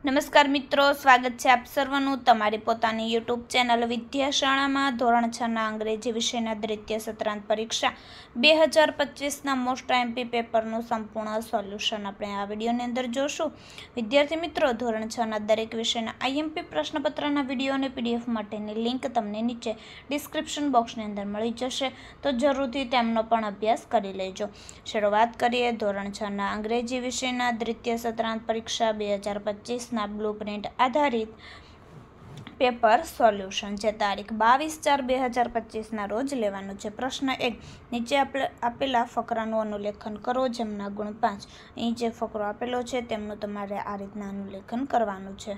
નમસ્કાર મિત્રો, સ્વાગત છે આપ સર્વનું તમારી પોતાની યુટ્યુબ ચેનલ વિદ્યાશાળામાં. ધોરણ 6ના અંગ્રેજી વિષયના દ્વિતીય સત્રાંત પરીક્ષા 2025ના મોસ્ટ આઈએમપી પેપરનું સંપૂર્ણ સોલ્યુશન આપણે આ વિડીયોની અંદર જોશું. વિદ્યાર્થી મિત્રો, ધોરણ 6ના દરેક વિષયના આઈએમપી પ્રશ્નપત્રના વિડીયો અને પીડીએફ માટેની લિંક તમને નીચે ડિસ્ક્રિપ્શન બોક્સની અંદર મળી જશે, તો જરૂરથી તેમનો પણ અભ્યાસ કરી લેજો. શરૂઆત કરીએ ધોરણ 6ના અંગ્રેજી વિષયના દ્વિતીય સત્રાંત પરીક્ષા 2025 બ્લુ પ્રિન્ટ આધારિત પેપર સોલ્યુશન છે. તારીખ 22/4/2025 રોજ લેવાનું છે. પ્રશ્ન 1, નીચે આપેલા ફકરાનું અનુલેખન કરો જેમના ગુણ 5. અહીં જે ફકરો આપેલો છે તેમનું તમારે આ રીતના અનુલેખન કરવાનું છે.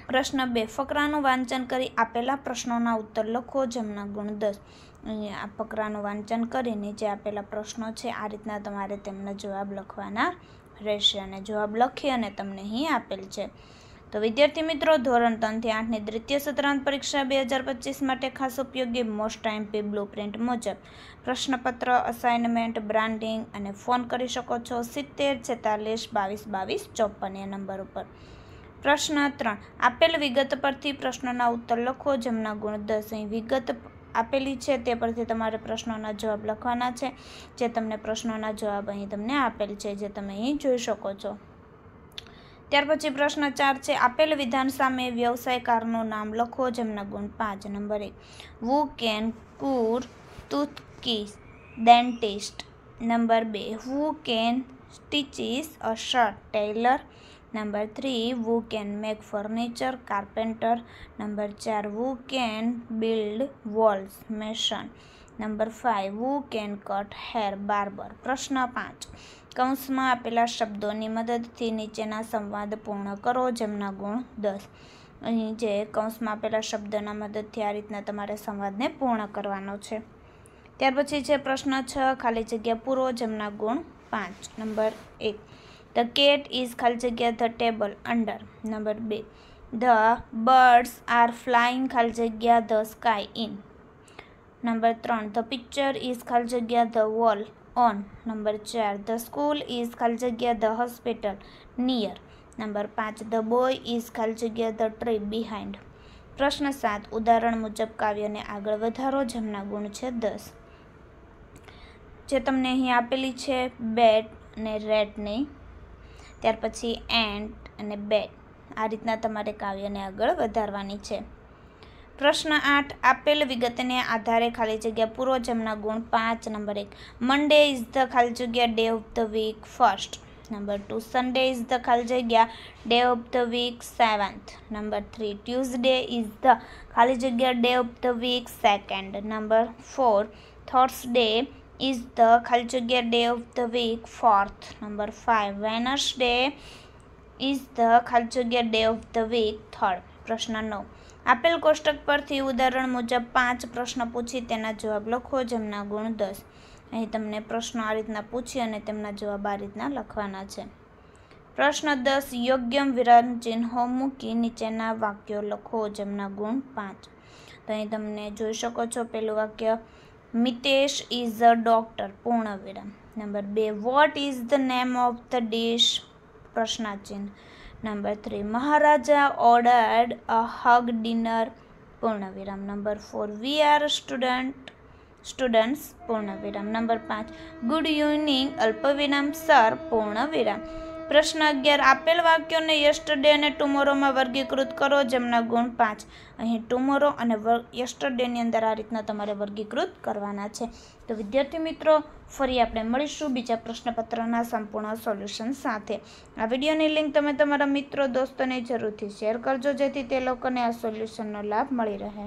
પ્રશ્ન 2, ફકરાનું વાંચન કરી આપેલા પ્રશ્નોના ઉત્તર લખો જેમના ગુણ 10. અહીંયા આ ફકરાનું વાંચન કરી નીચે આપેલા પ્રશ્નો છે આ રીતના તમારે તેમના જવાબ લખવાના રહેશે અને જવાબ લખી અને તમને અહીં આપેલ છે. તો વિદ્યાર્થી મિત્રો, ધોરણ 3 થી 8ની દ્વિતીય સત્રાંત પરીક્ષા 2025 માટે ખાસ ઉપયોગી મોસ્ટ આઈએમપી બ્લુ પ્રિન્ટ મુજબ પ્રશ્નપત્ર, અસાઇનમેન્ટ, બ્રાન્ડિંગ અને ફોન કરી શકો છો 70 46 22 22 54 નંબર ઉપર. પ્રશ્ન 3, આપેલ વિગત પરથી પ્રશ્નોના ઉત્તર લખો જેમના ગુણ 10. અહીં વિગત આપેલી છે તે પરથી તમારે પ્રશ્નોના જવાબ લખવાના છે. જે તમને પ્રશ્નોના જવાબ અહીં તમને આપેલ છે, જે તમે અહીં જોઈ શકો છો. ત્યાર પછી પ્રશ્ન 4 છે, આપેલ વિધાન સામે વ્યવસાયકારનું નામ લખો જેમના ગુણ 5. Number 1, who can cure toothaches dentist. Number 2, who can stitches a shirt tailor. Number 3, who can make furniture carpenter. Number 4, who can build walls mason. Number 5, who can cut hair barber. પ્રશ્ન 5, કૌંસમાં આપેલા શબ્દોની મદદથી નીચેના સંવાદ પૂર્ણ કરો જેમના ગુણ 10. અહીં જે કૌંસમાં આપેલા શબ્દના મદદથી આ રીતના તમારે સંવાદને પૂર્ણ કરવાનો છે. ત્યાર પછી છે પ્રશ્ન 6, ખાલી જગ્યા પૂરો જેમના ગુણ 5. નંબર 1, The cat is ખાલી જગ્યા the table under. Number 2, The birds are flying ખાલી જગ્યા the sky in. Number 3, The picture is ખાલી જગ્યા the wall on. Number 4, The school is ખાલી જગ્યા the hospital near. Number 5, The boy is ખાલી જગ્યા the tree behind. પ્રશ્ન 7, ઉદાહરણ મુજબ કાવ્યને આગળ વધારો જેમના ગુણ છે 10. જે તમને અહીં આપેલી છે બેટ અને રેટની, ત્યાર પછી એન્ટ અને બેટ, આ રીતના તમારે કાવ્યને આગળ વધારવાની છે. પ્રશ્ન 8, આપેલ વિગતને આધારે ખાલી જગ્યા પૂરો જેમના ગુણ 5. નંબર 1, મંડે ઇઝ ધ ખાલી જગ્યા day of the week first. Number 2, Sunday is the ખાલી જગ્યા day of the week 7th. Number 3, Tuesday is the ખાલી જગ્યા day of the week 2nd. Number 4, Thursday is the ખાલી જગ્યા day of the week 4th. Number 5, Wednesday is the ખાલી જગ્યા day of the week 3rd. પ્રશ્ન 9, આપેલ કોષ્ટક પરથી ઉદાહરણ મુજબ 5 પ્રશ્ન પૂછી તેના જવાબ લખો જેમના ગુણ 10. અહીં તમને પ્રશ્નો આ રીતના પૂછી અને તેમના જવાબ આ રીતના લખવાના છે. પ્રશ્ન 10, યોગ્ય વિરામ ચિહ્નો મૂકી નીચેના વાક્યો લખો જેમના ગુણ 5. તો અહીં તમને જોઈ શકો છો પહેલું વાક્ય, મિતેશ ઇઝ અ ડોક્ટર પૂર્ણ વિરામ. Number 2, what is the name of the dish પ્રશ્નાચિહ્ન. Number 3, Maharaja ordered a huge dinner પૂર્ણ વિરામ. નંબર 4, વી આર સ્ટુડન્ટ્સ પૂર્ણ વિરામ. નંબર 5, ગુડ ઇવનિંગ અલ્પવિરામ સર પૂર્ણ વિરામ. પ્રશ્ન 11, આપેલ વાક્યોને યસ્ટરડે અને ટુમોરોમાં વર્ગીકૃત કરો જેમના ગુણ 5. અહીં ટુમોરો અને યસ્ટરડેની અંદર આ રીતના તમારે વર્ગીકૃત કરવાના છે. તો વિદ્યાર્થી મિત્રો, ફરી આપણે મળીશું બીજા પ્રશ્નપત્રના સંપૂર્ણ સોલ્યુશન સાથે. આ વિડીયોની લિંક તમે તમારા મિત્રો દોસ્તોને જરૂરથી શેર કરજો જેથી તે લોકોને આ સોલ્યુશનનો લાભ મળી રહે.